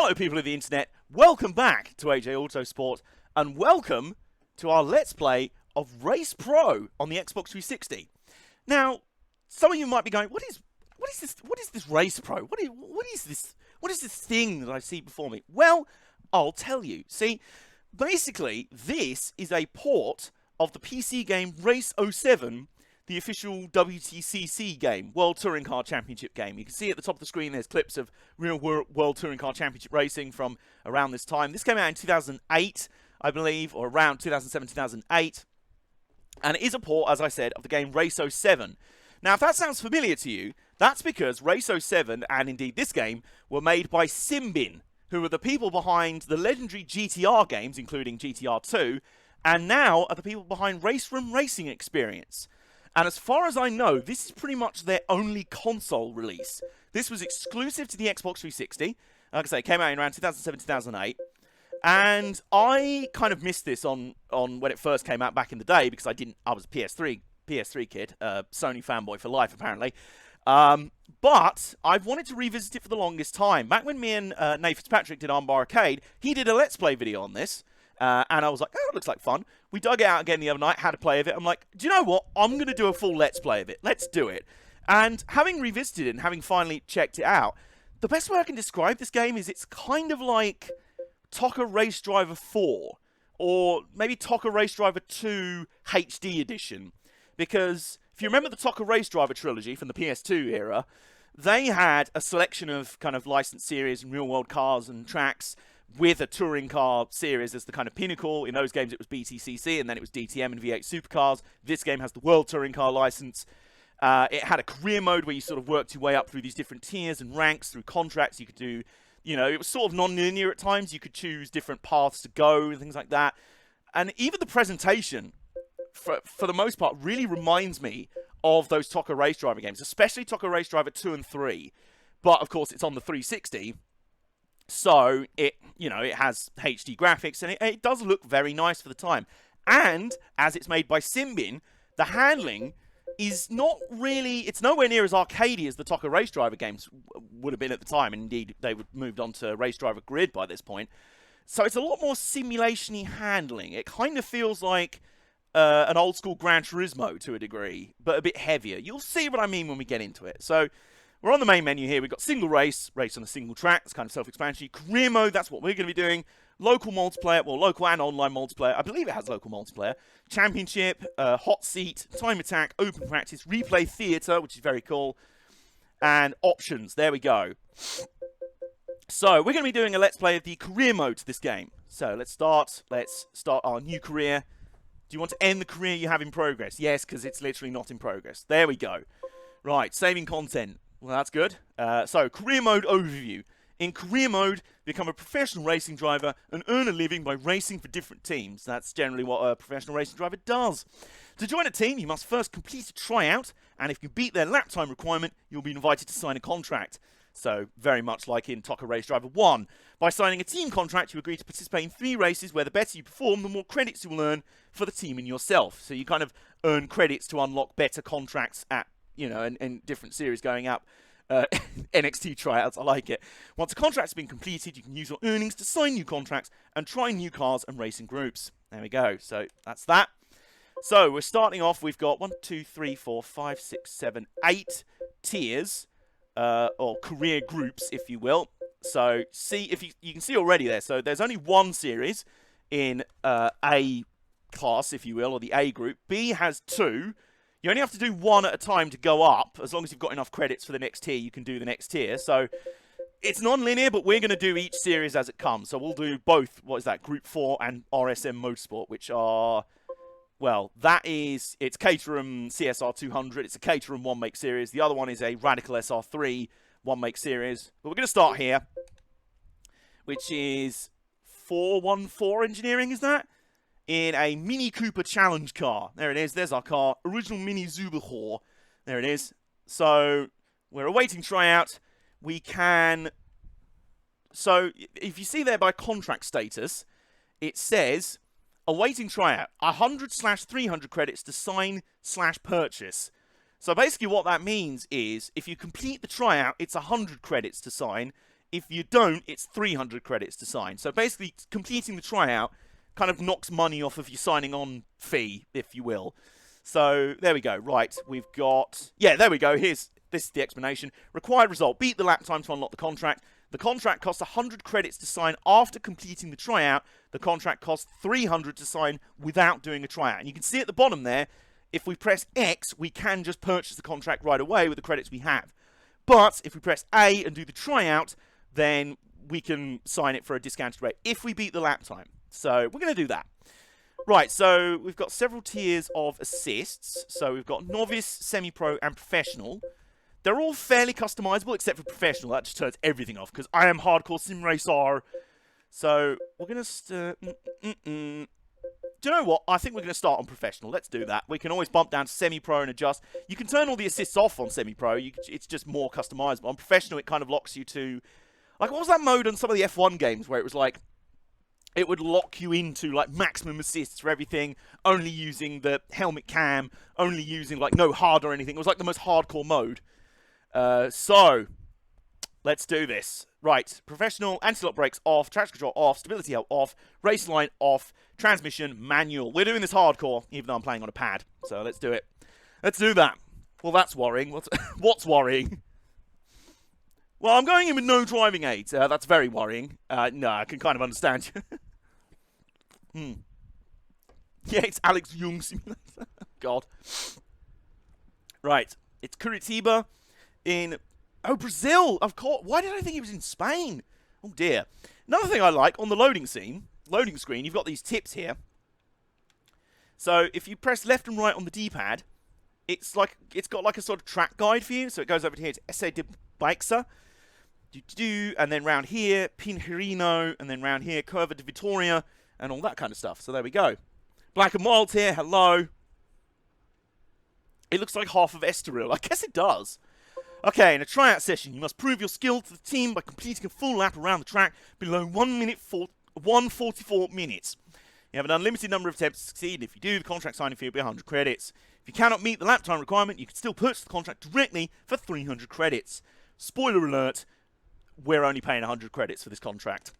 Hello people of the internet, welcome back to AJ Autosport, and welcome to our Let's Play of Race Pro on the Xbox 360. Now, some of you might be going, what is this Race Pro? What is this thing that I see before me? Well, I'll tell you. See, basically, this is a port of the PC game Race 07, the official WTCC game, World Touring Car Championship game. You can see at the top of the screen there's clips of real World Touring Car Championship racing from around this time. This came out in 2008, I believe, or around 2007, 2008. And it is a port, as I said, of the game Race 07. Now, if that sounds familiar to you, that's because Race 07, and indeed this game, were made by Simbin, who are the people behind the legendary GTR games, including GTR 2, and now are the people behind Race Room Racing Experience. And as far as I know, this is pretty much their only console release. This was exclusive to the Xbox 360. Like I say, it came out in around 2007, 2008. And I kind of missed this on when it first came out back in the day because I was a PS3 kid, Sony fanboy for life apparently. But I've wanted to revisit it for the longest time. Back when me and Nate Fitzpatrick did Armbar Arcade, he did a Let's Play video on this. And I was like, oh, it looks like fun. We dug it out again the other night, had a play of it. I'm like, do you know what? I'm going to do a full Let's Play of it. Let's do it. And having revisited it and having finally checked it out, the best way I can describe this game is it's kind of like TOCA Race Driver 4 or maybe TOCA Race Driver 2 HD edition. Because if you remember the TOCA Race Driver trilogy from the PS2 era, they had a selection of kind of licensed series and real-world cars and tracks with a touring car series as the kind of pinnacle. In those games it was BTCC, and then it was DTM and V8 supercars. This game has the World Touring Car license. It had a career mode where you sort of worked your way up through these different tiers and ranks through contracts. You could do, you know, it was sort of non-linear at times. You could choose different paths to go and things like that. And even the presentation, for the most part, really reminds me of those TOCA Race Driver games, especially TOCA Race Driver 2 and 3. But, of course, it's on the 360. So, it has HD graphics, and it does look very nice for the time. And, as it's made by Simbin, the handling is not really, it's nowhere near as arcadey as the TOCA Race Driver games would have been at the time. And indeed, they would moved on to Race Driver Grid by this point. So, it's a lot more simulation-y handling. It kind of feels like an old-school Gran Turismo to a degree, but a bit heavier. You'll see what I mean when we get into it. So, we're on the main menu here. We've got single race on a single track. It's kind of self-explanatory. Career mode, that's what we're going to be doing. Local multiplayer, well, local and online multiplayer. I believe it has local multiplayer. Championship, hot seat, time attack, open practice, replay theatre, which is very cool. And options, there we go. So, we're going to be doing a Let's Play of the career mode to this game. So, let's start our new career. Do you want to end the career you have in progress? Yes, because it's literally not in progress. There we go. Right, saving content. Well, that's good. So, career mode overview. In career mode, become a professional racing driver and earn a living by racing for different teams. That's generally what a professional racing driver does. To join a team, you must first complete a tryout, and if you beat their lap time requirement, you'll be invited to sign a contract. So, very much like in TOCA Race Driver 1. By signing a team contract, you agree to participate in 3 races where the better you perform, the more credits you will earn for the team and yourself. So, you kind of earn credits to unlock better contracts at, and different series going up. NXT tryouts, I like it. Once a contract's been completed, you can use your earnings to sign new contracts and try new cars and racing groups. There we go. So, that's that. So, we're starting off, we've got 1, 2, 3, 4, 5, 6, 7, 8 tiers. Or career groups, if you will. So, see if you can see already there. So, there's only one series in A class, if you will, or the A group. B has 2. You only have to do 1 at a time to go up. As long as you've got enough credits for the next tier, you can do the next tier. So, it's non-linear, but we're going to do each series as it comes. So, we'll do both, what is that, Group 4 and RSM Motorsport, which are, well, it's Caterham CSR 200. It's a Caterham one-make series. The other one is a Radical SR3 one-make series. But we're going to start here, which is 414 Engineering, is that? In a Mini Cooper Challenge car. There it is. There's our car. Original Mini Zubehor. There it is. So, we're awaiting tryout. We can... So, if you see there by contract status, it says... awaiting tryout, 100/300 credits to sign/purchase. So basically what that means is, if you complete the tryout, it's 100 credits to sign. If you don't, it's 300 credits to sign. So basically, completing the tryout kind of knocks money off of your signing on fee, if you will. So there we go. Right, we've got... Yeah, there we go. This is the explanation. Required result. Beat the lap time to unlock the contract. The contract costs 100 credits to sign after completing the tryout. The contract costs 300 to sign without doing a tryout. And you can see at the bottom there, if we press X, we can just purchase the contract right away with the credits we have. But if we press A and do the tryout, then we can sign it for a discounted rate if we beat the lap time. So we're going to do that. Right, so we've got several tiers of assists. So we've got novice, semi-pro, and professional. They're all fairly customizable, except for professional. That just turns everything off, because I am hardcore sim racer. So we're going to... Do you know what? I think we're going to start on professional. Let's do that. We can always bump down to semi-pro and adjust. You can turn all the assists off on semi-pro. It's just more customizable. On professional, it kind of locks you to... Like, what was that mode on some of the F1 games where it was like... It would lock you into, like, maximum assists for everything, only using the helmet cam, only using, like, no hard or anything. It was, like, the most hardcore mode. So, let's do this. Right, professional, anti-lock brakes off, traction control off, stability help off, race line off, transmission manual. We're doing this hardcore, even though I'm playing on a pad. So, let's do it. Let's do that. Well, that's worrying. What's worrying? Well, I'm going in with no driving aids. That's very worrying. No, I can kind of understand you. Yeah, it's Alex Young Simulator. God. Right. It's Curitiba in... Oh, Brazil! Of course. Why did I think he was in Spain? Oh, dear. Another thing I like, on the loading screen, you've got these tips here. So, if you press left and right on the D-pad, it's got like a sort of track guide for you. So, it goes over here to Essa de Baixa. And then round here, Pinheirão, and then round here, Curva de Vitoria, and all that kind of stuff. So there we go. Black and Wild here, hello. It looks like half of Estoril. I guess it does. Okay, in a tryout session, you must prove your skill to the team by completing a full lap around the track below 1:44 minutes. You have an unlimited number of attempts to succeed, and if you do, the contract signing fee will be 100 credits. If you cannot meet the lap time requirement, you can still purchase the contract directly for 300 credits. Spoiler alert, we're only paying 100 credits for this contract.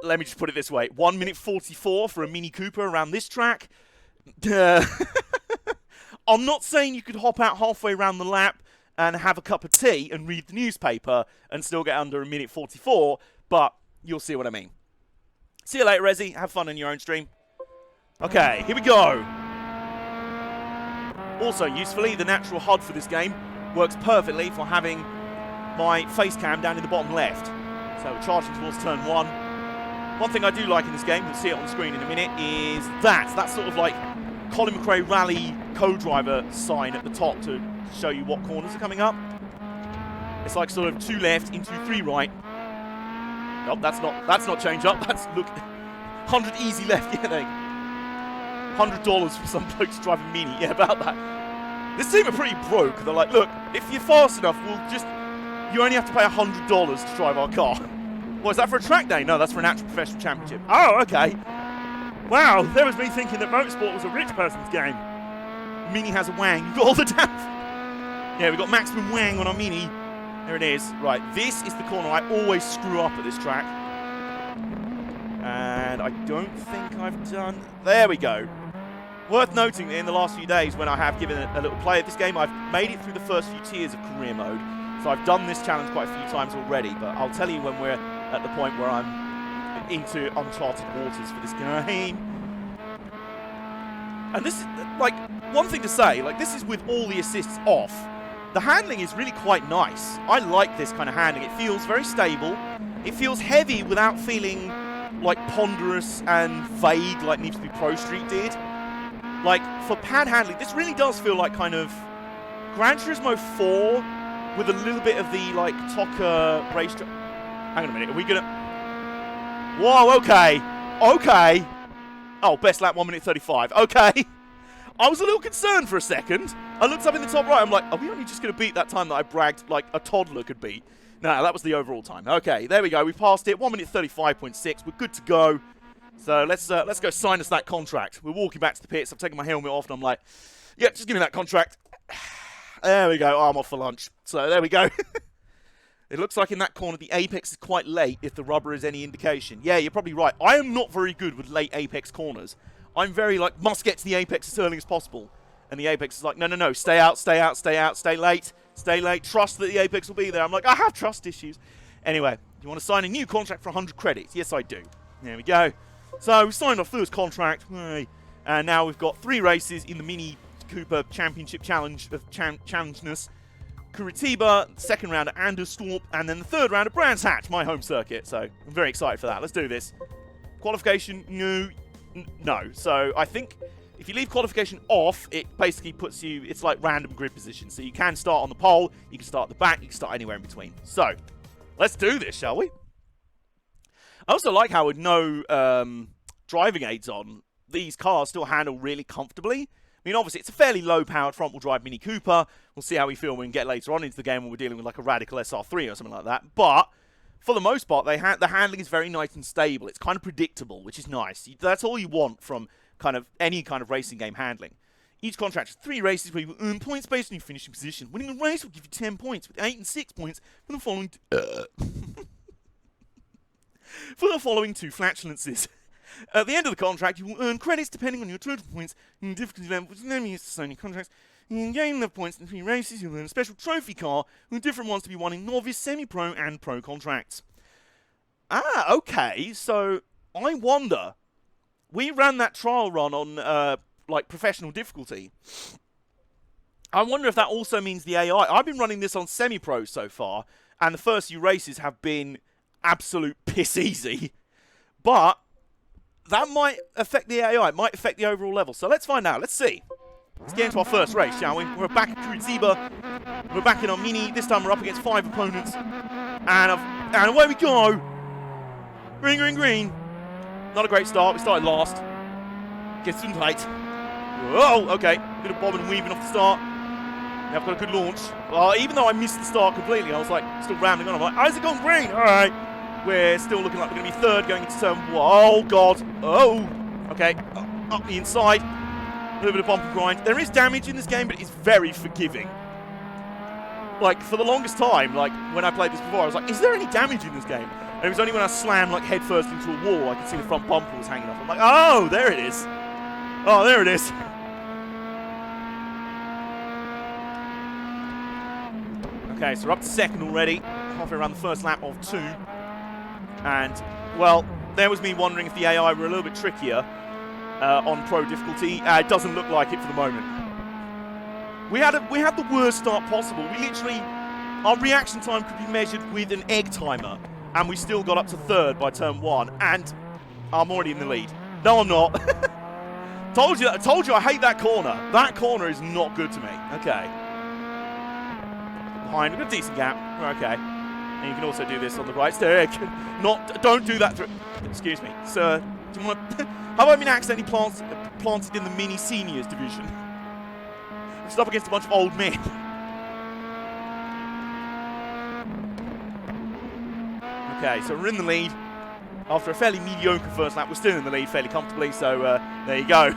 Let me just put it this way. 1:44 for a Mini Cooper around this track. I'm not saying you could hop out halfway around the lap and have a cup of tea and read the newspaper and still get under 1:44, but you'll see what I mean. See you later, Rezi. Have fun in your own stream. Okay, here we go. Also, usefully, the natural HUD for this game works perfectly for having my face cam down in the bottom left. So we're charging towards turn 1. One thing I do like in this game, you'll see it on the screen in a minute, is that sort of like Colin McRae Rally co-driver sign at the top to show you what corners are coming up. It's like sort of 2 left into 3 right. Oh, that's not change up. That's, look, 100 easy left. Yeah, there you go. $100 for some bloke to drive a Mini. Yeah, about that. This team are pretty broke. They're like, look, if you're fast enough, you only have to pay $100 to drive our car. What, is that for a track day? No, that's for an actual professional championship. Oh, okay. Wow, there was me thinking that motorsport was a rich person's game. Mini has a wang. You've got all the damn... Yeah, we've got maximum wang on our Mini. There it is. Right, this is the corner I always screw up at this track. And I don't think I've done... There we go. Worth noting that in the last few days, when I have given a little play at this game, I've made it through the first few tiers of career mode. So I've done this challenge quite a few times already, but I'll tell you when we're at the point where I'm into uncharted waters for this game. And this is, like, one thing to say, like, this is with all the assists off. The handling is really quite nice. I like this kind of handling. It feels very stable. It feels heavy without feeling, like, ponderous and vague like Need for Speed Pro Street did. Like, for pad handling, this really does feel like kind of Gran Turismo 4 with a little bit of the, like, TOCA racetrack. Hang on a minute, are we gonna... Whoa, okay. Okay. Oh, best lap, 1:35. Okay. I was a little concerned for a second. I looked up in the top right, I'm like, are we only just going to beat that time that I bragged like a toddler could beat? No, that was the overall time. Okay, there we go. We passed it. 1:35.6. We're good to go. So let's go sign us that contract. We're walking back to the pits. I'm taking my helmet off, and I'm like, yeah, just give me that contract. There we go. Oh, I'm off for lunch. So there we go. It looks like in that corner the apex is quite late if the rubber is any indication. Yeah, you're probably right. I am not very good with late apex corners. I'm very like, must get to the apex as early as possible. And the apex is like, no, no, no, stay out, stay out, stay out, stay late, trust that the apex will be there. I'm like, I have trust issues. Anyway, you want to sign a new contract for 100 credits? Yes, I do. There we go. So we signed our first contract. And now we've got 3 races in the Mini Cooper Championship Challenge of Challengeness. Curitiba, second round at Anderstorp, and then the third round at Brands Hatch, my home circuit. So I'm very excited for that. Let's do this. Qualification, no. So I think if you leave qualification off, it basically puts you, it's like random grid position. So you can start on the pole, you can start at the back, you can start anywhere in between. So let's do this, shall we? I also like how with no driving aids on, these cars still handle really comfortably. I mean, obviously, it's a fairly low-powered front-wheel drive Mini Cooper. We'll see how we feel when we get later on into the game when we're dealing with like a Radical SR3 or something like that. But for the most part, the handling is very nice and stable. It's kind of predictable, which is nice. That's all you want from kind of any kind of racing game handling. Each contract has 3 races where you will earn points based on your finishing position. Winning a race will give you 10 points, with 8 and 6 points for the following for the following 2 flatulences. At the end of the contract, you will earn credits depending on your total points and difficulty level, which then means to sign your contracts. You gain enough points in 3 races, you'll earn a special trophy car with different ones to be won in novice, semi-pro, and pro contracts. Ah, okay, so I wonder. We ran that trial run on, like, professional difficulty. I wonder if that also means the AI. I've been running this on semi-pro so far, and the first few races have been absolute piss easy. But that might affect the AI. It might affect the overall level. So let's find out. Let's see. Let's get into our first race, shall we? We're back at Curitiba. We're back in our Mini. This time we're up against 5 opponents. And away we go. Green, green, green. Not a great start. We started last. Gesundheit. Whoa, okay. Bit of bobbing and weaving off the start. I've got a good launch. Even though I missed the start completely, I was like still rambling on. I'm like, how's it going green? All right. We're still looking like we're going to be third going into turn 1. Oh, God. Oh. Okay. Up the inside. A little bit of bump and grind. There is damage in this game, but it's very forgiving. Like, for the longest time, like, when I played this before, I was like, is there any damage in this game? And it was only when I slammed, like, headfirst into a wall, I could see the front bumper was hanging off. I'm like, oh, there it is. Oh, there it is. Okay, so we're up to second already. Halfway around the first lap of 2. And, well, there was me wondering if the AI were a little bit trickier on pro difficulty. It doesn't look like it for the moment. We had the worst start possible. We literally, our reaction time could be measured with an egg timer, and we still got up to third by turn 1. And I'm already in the lead. No, I'm not. Told you I hate that corner. That corner is not good to me. Okay. Behind, we've got a decent gap. We're okay. And you can also do this on the right. Don't do that. Excuse me, sir. Do you want to? How about being accidentally planted in the Mini Seniors division? We're just up against a bunch of old men. Okay, so we're in the lead. After a fairly mediocre first lap, we're still in the lead fairly comfortably. So there you go.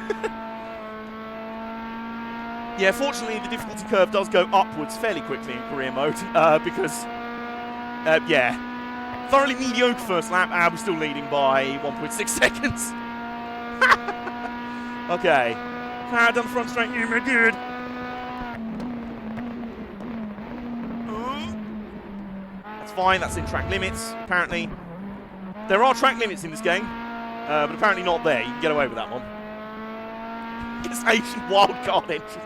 Yeah, fortunately, the difficulty curve does go upwards fairly quickly in career mode because. Yeah, thoroughly mediocre first lap, and we're still leading by 1.6 seconds. Okay, down the front straight, yeah, we're good. That's fine, that's in track limits, apparently. There are track limits in this game, but apparently not there. You can get away with that one. It's Asian wildcard entry.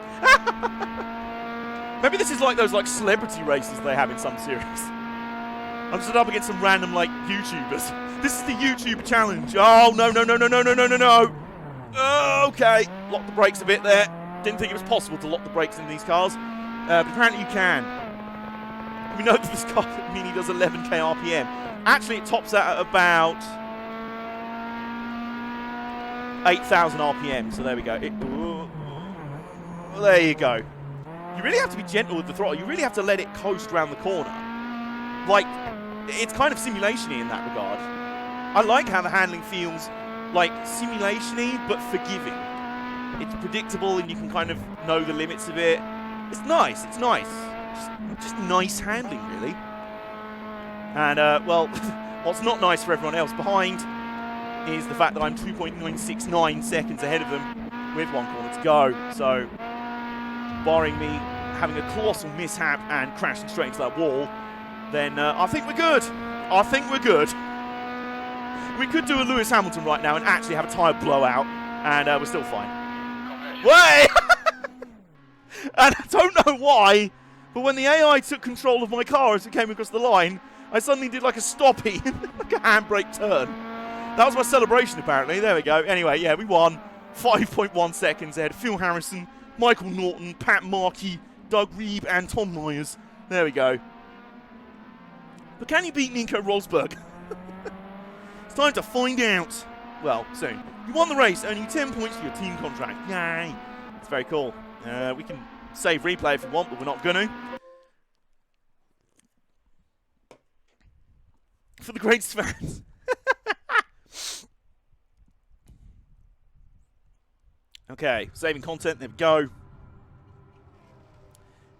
Maybe this is like those like celebrity races they have in some series. I'm stood up against some random, like, YouTubers. This is the YouTube challenge. Oh, no, no, no, no, no, no, no, no, no. Okay. Lock the brakes a bit there. Didn't think it was possible to lock the brakes in these cars. But apparently you can. We know that this car Mini does 11k RPM. Actually, it tops out at about 8,000 RPM. So there we go. There you go. You really have to be gentle with the throttle. You really have to let it coast around the corner. Like, it's kind of simulation-y in that regard. I like how the handling feels like simulation-y, but forgiving. It's predictable and you can kind of know the limits of it. It's nice, it's nice. Just nice handling, really. And, well, what's not nice for everyone else behind is the fact that I'm 2.969 seconds ahead of them with 1 corner to go. So, barring me having a colossal mishap and crashing straight into that wall, then I think we're good. I think we're good. We could do a Lewis Hamilton right now and actually have a tyre blowout, and we're still fine. Wait! And I don't know why, but when the AI took control of my car as it came across the line, I suddenly did like a stoppie, like a handbrake turn. That was my celebration, apparently. There we go. Anyway, yeah, we won. 5.1 seconds ahead. Phil Harrison, Michael Norton, Pat Markey, Doug Reeb, and Tom Myers. There we go. But can you beat Nico Rosberg? It's time to find out. Well, soon. You won the race, earning 10 points for your team contract. Yay. It's very cool. We can save replay if we want, but we're not going to. For the greatest fans. Okay, saving content, there we go.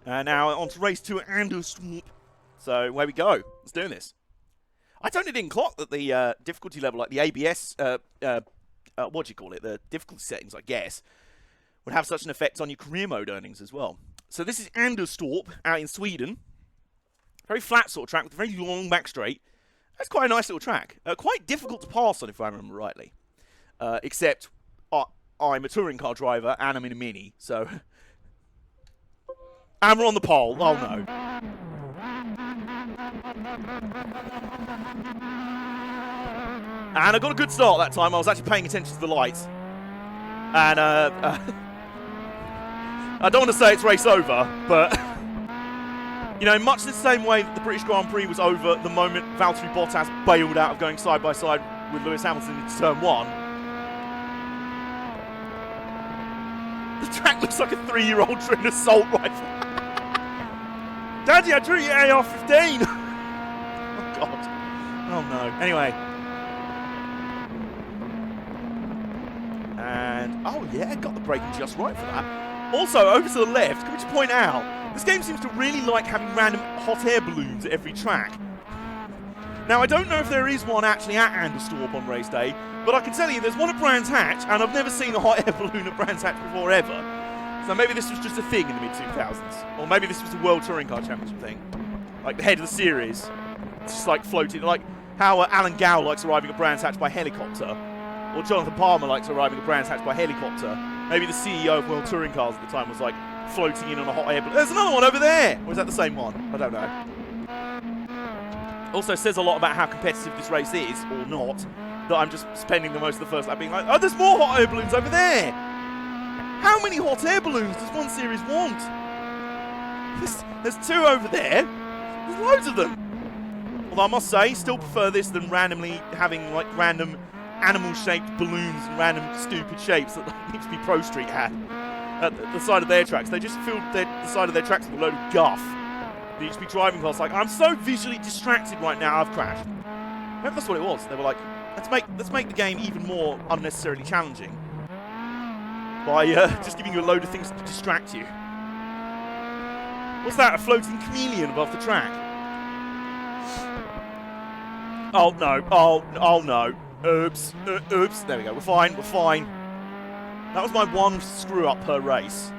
Now on to race 2 and a swoop. So, where we go. Let's do this. I totally didn't clock that the difficulty level, like the ABS, what do you call it? The difficulty settings, I guess, would have such an effect on your career mode earnings as well. So this is Anderstorp out in Sweden. Very flat sort of track with a very long back straight. That's quite a nice little track. Quite difficult to pass on, if I remember rightly. Except I'm a touring car driver and I'm in a Mini, so... and we're on the pole. Oh, no. And I got a good start that time. I was actually paying attention to the lights. And, I don't want to say it's race over, but... you know, much the same way that the British Grand Prix was over the moment Valtteri Bottas bailed out of going side by side with Lewis Hamilton into turn 1. The track looks like a 3-year-old drew an assault rifle. Daddy, I drew your AR-15! Oh, God. Oh, no. Anyway. And, oh, yeah, got the braking just right for that. Also, over to the left, can we just point out, this game seems to really like having random hot air balloons at every track. Now, I don't know if there is one actually at Anderstorp on race day, but I can tell you there's one at Brands Hatch, and I've never seen a hot air balloon at Brands Hatch before ever. So maybe this was just a thing in the mid-2000s. Or maybe this was a World Touring Car Championship thing. Like the head of the series. It's just like floating, like how Alan Gow likes arriving at Brands Hatch by helicopter. Or Jonathan Palmer likes arriving at Brands Hatch by helicopter. Maybe the CEO of World Touring Cars at the time was like floating in on a hot air balloon. There's another one over there! Or is that the same one? I don't know. Also says a lot about how competitive this race is, or not, that I'm just spending the most of the first lap being like, oh, there's more hot air balloons over there! How many hot air balloons does one series want? There's 2 over there. There's loads of them. Although I must say, still prefer this than randomly having like random animal-shaped balloons and random stupid shapes that HP Pro Street had at the side of their tracks. They just filled the side of their tracks with a load of guff. The HP driving class like, I'm so visually distracted right now, I've crashed. Maybe that's what it was. They were like, let's make the game even more unnecessarily challenging by just giving you a load of things to distract you. What's that? A floating chameleon above the track? Oh no! Oh no! Oops! Oops! There we go. We're fine. We're fine. That was my one screw up per race.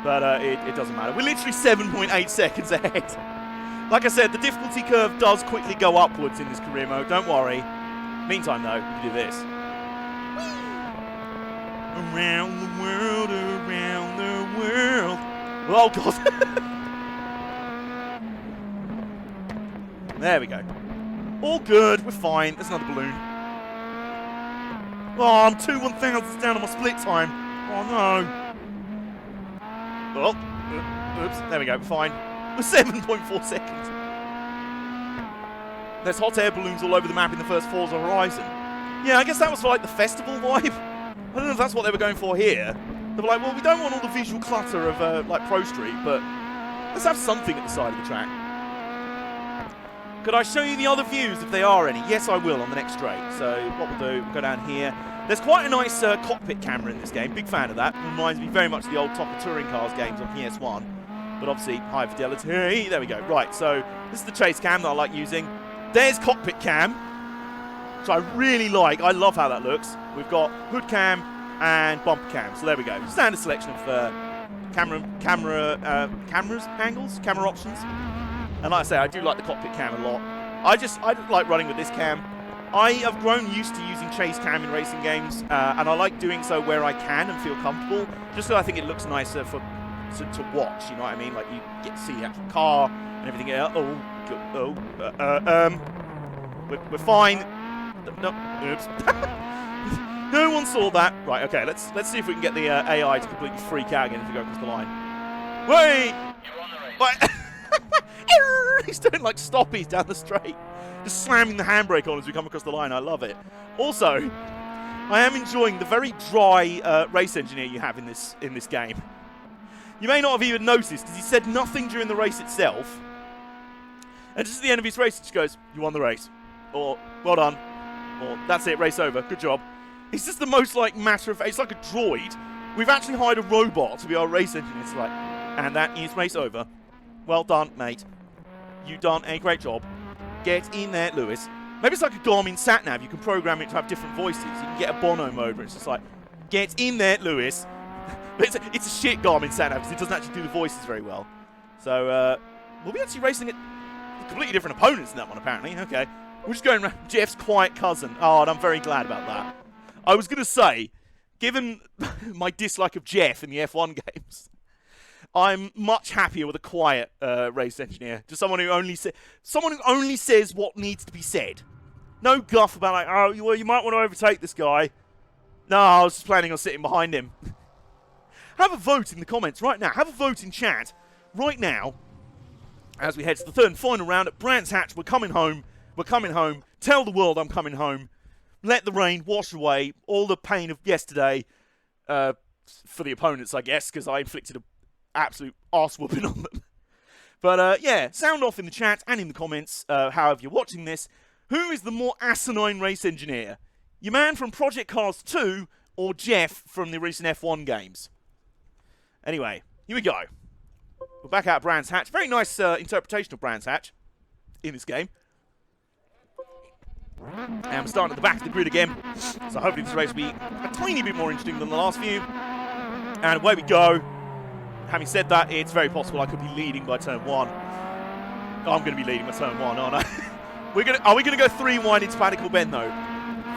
But it doesn't matter. We're literally 7.8 seconds ahead. Like I said, the difficulty curve does quickly go upwards in this career mode. Don't worry. Meantime, though, we can do this. Around the world, around the world. Oh, God. There we go. All good. We're fine. There's another balloon. Oh, I'm 2 1,000s down on my split time. Oh, no. Oh, oops, there we go, fine. We're 7.4 seconds. There's hot air balloons all over the map in the first Forza Horizon. Yeah, I guess that was for like the festival vibe. I don't know if that's what they were going for here. They were like, well, we don't want all the visual clutter of like Pro Street, but let's have something at the side of the track. Could I show you the other views if they are any? Yes, I will on the next straight. So what we'll do, we'll go down here. There's quite a nice cockpit camera in this game. Big fan of that. Reminds me very much of the old Top of Touring Cars games on PS1. but obviously high fidelity. There we go. Right, so this is the chase cam that I like using. There's cockpit cam, which I really like. I love how that looks. We've got hood cam and bumper cam. So there we go. Standard selection of camera angles, camera options. And like I say, I do like the cockpit cam a lot. I like running with this cam. I have grown used to using chase cam in racing games, and I like doing so where I can and feel comfortable, just so I think it looks nicer to watch, you know what I mean? Like, you get to see the actual car and everything. We're fine. No, oops. No one saw that. Right, okay, let's see if we can get the AI to completely freak out again if we go across the line. Wait! What? He's doing like stoppies down the straight. Just slamming the handbrake on as we come across the line. I love it. Also, I am enjoying the very dry race engineer you have in this game. You may not have even noticed, because he said nothing during the race itself. And just at the end of his race, he just goes, "You won the race." Or, "Well done." Or, "That's it, race over. Good job." He's just the most, like, matter of fact. It's like a droid. We've actually hired a robot to be our race engineer. It's like, "And that is race over. Well done, mate. You've done a great job. Get in there, Lewis." Maybe it's like a Garmin sat-nav. You can program it to have different voices. You can get a Bono mode where it's just like, "Get in there, Lewis." But it's a shit Garmin sat-nav because it doesn't actually do the voices very well. So, we'll be actually racing at completely different opponents in that one, apparently. Okay. We're just going around Jeff's quiet cousin. Oh, and I'm very glad about that. I was going to say, given my dislike of Jeff in the F1 games, I'm much happier with a quiet race engineer. Just someone who only says what needs to be said. No guff about like, "Oh, well, you might want to overtake this guy." No, I was just planning on sitting behind him. Have a vote in the comments right now. Have a vote in chat right now as we head to the third and final round at Brands Hatch. We're coming home. We're coming home. Tell the world I'm coming home. Let the rain wash away all the pain of yesterday for the opponents, I guess, because I inflicted an absolute arse-whooping on them. But, yeah, sound off in the chat and in the comments, however you're watching this. Who is the more asinine race engineer? Your man from Project Cars 2 or Jeff from the recent F1 games? Anyway, here we go. We're back out at Brands Hatch. Very nice interpretation of Brands Hatch in this game. And we're starting at the back of the grid again. So hopefully this race will be a tiny bit more interesting than the last few. And away we go. Having said that, it's very possible I could be leading by turn 1. Oh, I'm going to be leading by turn 1, aren't I? Are we going to go 3 wide into Panicle Bend, though?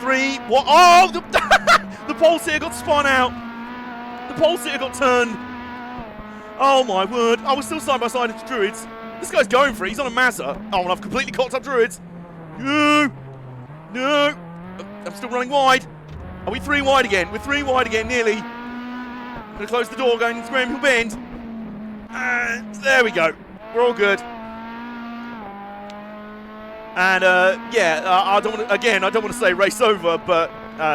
3, what? Oh! The pole sitter got spun out. The pole sitter got turned. Oh, my word. I was still side by side into Druids. This guy's going for it. He's on a Mazda. Oh, and I've completely cocked up Druids. No. No. I'm still running wide. Are we 3 wide again? We're 3 wide again, nearly. I'm going to close the door going into Graham Hill Bend. And there we go. We're all good. And, yeah, I don't want to say race over, but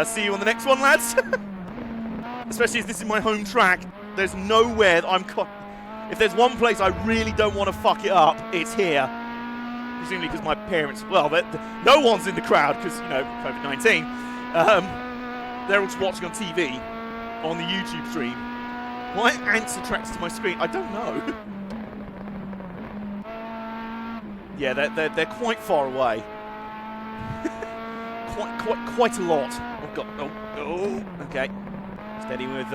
see you on the next one, lads. Especially as this is my home track. There's nowhere that if there's one place I really don't want to fuck it up, it's here. Presumably because my parents, well, no one's in the crowd because, you know, COVID-19. They're all just watching on TV, on the YouTube stream. Why are ants attracted to my screen? I don't know. Yeah, they're quite far away. quite a lot. Oh god. Oh. Okay. Steady with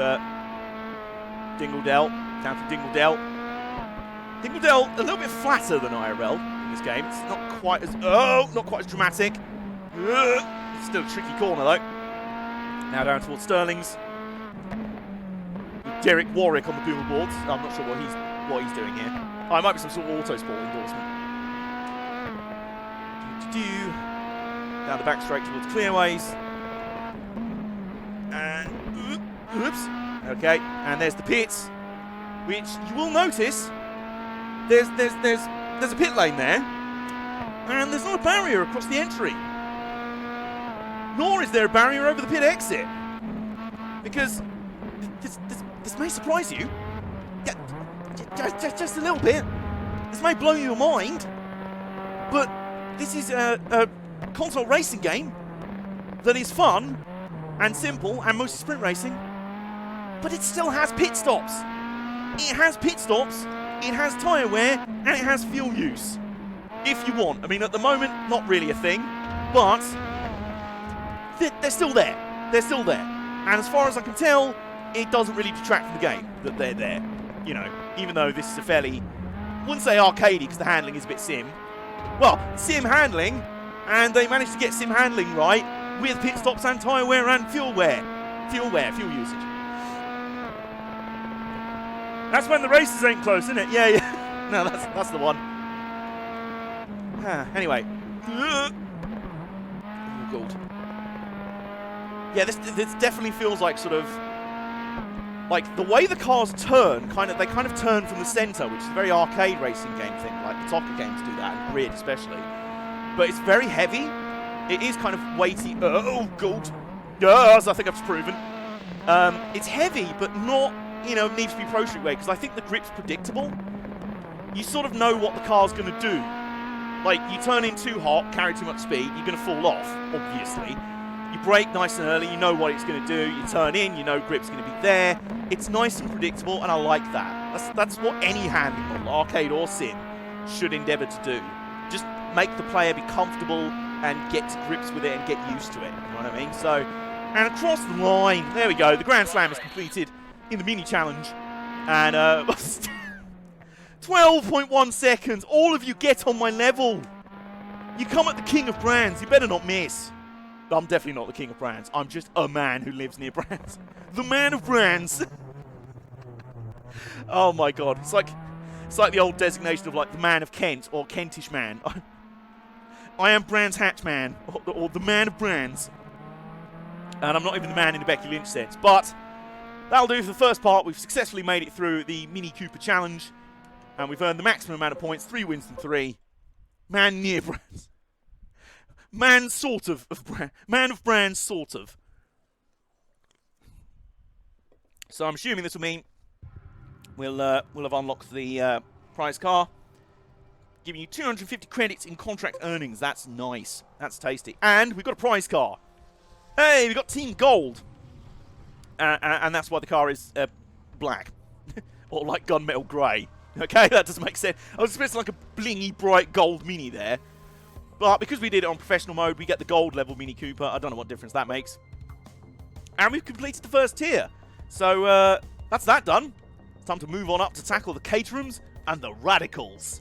Dingledell. Down to Dingledell. Dingledell a little bit flatter than IRL in this game. It's not quite as dramatic. It's still a tricky corner though. Now down towards Sterling's. With Derek Warwick on the boomer boards. I'm not sure what he's doing here. Oh, it might be some sort of Autosport endorsement. Down the back straight towards clearways. And oops. Okay, and there's the pits, which you will notice there's a pit lane there, and there's not a barrier across the entry. Nor is there a barrier over the pit exit. Because this may surprise you. Just a little bit. This may blow your mind, but this is a console racing game that is fun and simple and mostly sprint racing, but it still has pit stops. It has pit stops it has tyre wear, and it has fuel use. If you want. I mean, at the moment, not really a thing, but they're still there. They're still there. And as far as I can tell, it doesn't really detract from the game that they're there. You know, even though this is a fairly, I wouldn't say arcadey because the handling is a bit sim. Well, sim handling, and they managed to get sim handling right with pit stops and tyre wear and fuel wear. Fuel usage. That's when the races ain't close, isn't it? Yeah, yeah. No, that's the one. Anyway. Oh, God. Yeah, this definitely feels like sort of, like the way the cars turn, they kind of turn from the centre, which is a very arcade racing game thing, like the Tocker games do that, and Grid especially. But it's very heavy. It is kind of weighty. Oh, God. Yes, I think I've proven. It's heavy, but not, you know, needs to be Pro Street weight, because I think the grip's predictable. You sort of know what the car's going to do. Like, you turn in too hot, carry too much speed, you're going to fall off, obviously. You brake nice and early, you know what it's going to do. You turn in, you know grip's going to be there. It's nice and predictable, and I like that. That's what any handling model, arcade or sim, should endeavour to do. Just make the player be comfortable and get to grips with it and get used to it. You know what I mean? So, and across the line, there we go. The Grand Slam is completed in the mini challenge. And 12.1 seconds. All of you get on my level. You come at the king of brands. You better not miss. I'm definitely not the king of brands. I'm just a man who lives near brands. The man of brands. Oh my God. It's like the old designation of like the man of Kent or Kentish man. I am Brands Hatch Man, or the man of brands. And I'm not even the man in the Becky Lynch sense. But that'll do for the first part. We've successfully made it through the Mini Cooper Challenge. And we've earned the maximum amount of points, 3 wins from 3. Man near brands. Man sort of man of brands, sort of. So I'm assuming this will mean we'll have unlocked the prize car, giving you 250 credits in contract earnings. That's nice. That's tasty. And we've got a prize car. Hey, we've got Team Gold. And that's why the car is black. Or like gunmetal grey. Okay, that doesn't make sense. I was expecting like a blingy, bright gold Mini there. But because we did it on professional mode, we get the gold level Mini Cooper. I don't know what difference that makes. And we've completed the first tier. So that's that done. It's time to move on up to tackle the Caterhams and the Radicals.